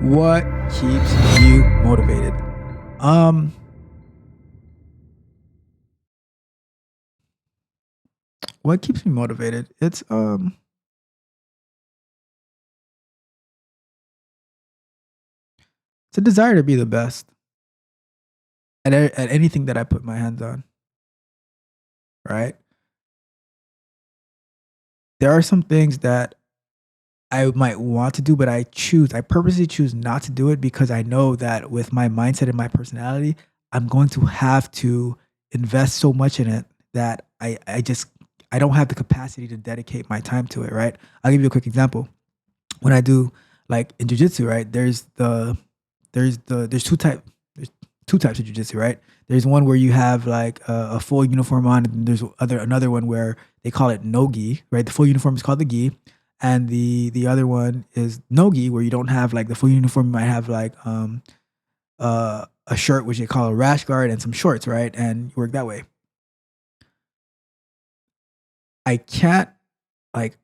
What keeps you motivated? Um, what keeps me motivated? It's a desire to be the best at anything that I put my hands on, right? There are some things that I might want to do, but I purposely choose not to do it because I know that with my mindset and my personality, I'm going to have to invest so much in it that I don't have the capacity to dedicate my time to it, right? I'll give you a quick example. When I do like in jujitsu, right? There's two types of jujitsu, right? There's one where you have like a full uniform on, and there's another one where they call it no gi, right? The full uniform is called the gi, and the other one is no gi, where you don't have like the full uniform. You might have like a shirt which they call a rash guard and some shorts, right? And you work that way. I can't like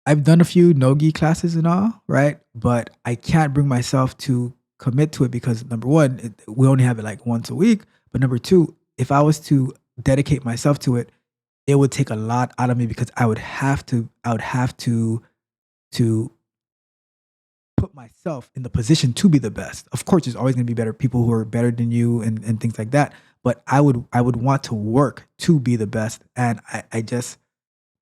I've done a few no-gi classes and all, right? But I can't bring myself to commit to it because number one, we only have it like once a week. But number two, if I was to dedicate myself to it, it would take a lot out of me because I would have to put myself in the position to be the best. Of course, there's always going to be better people who are better than you and things like that. But I would want to work to be the best, and I just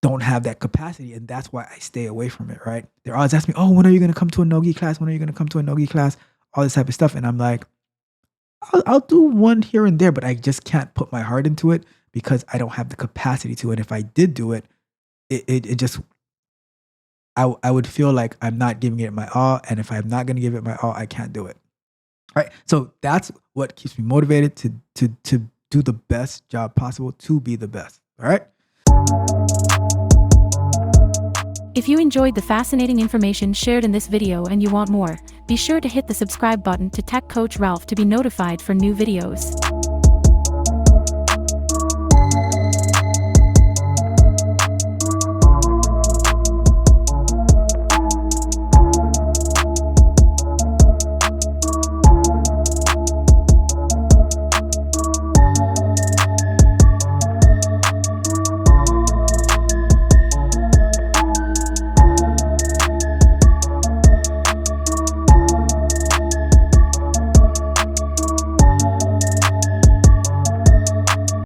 don't have that capacity, and that's why I stay away from it. Right? They're always asking me, "Oh, when are you going to come to a nogi class? When are you going to come to a nogi class?" All this type of stuff, and I'm like, I'll do one here and there, but I just can't put my heart into it because I don't have the capacity to. And if I did do it, it just I would feel like I'm not giving it my all, and if I'm not going to give it my all, I can't do it. Right? So that's what keeps me motivated to do the best job possible to be the best. All right. If you enjoyed the fascinating information shared in this video and you want more, be sure to hit the subscribe button to Tech Coach Ralph to be notified for new videos.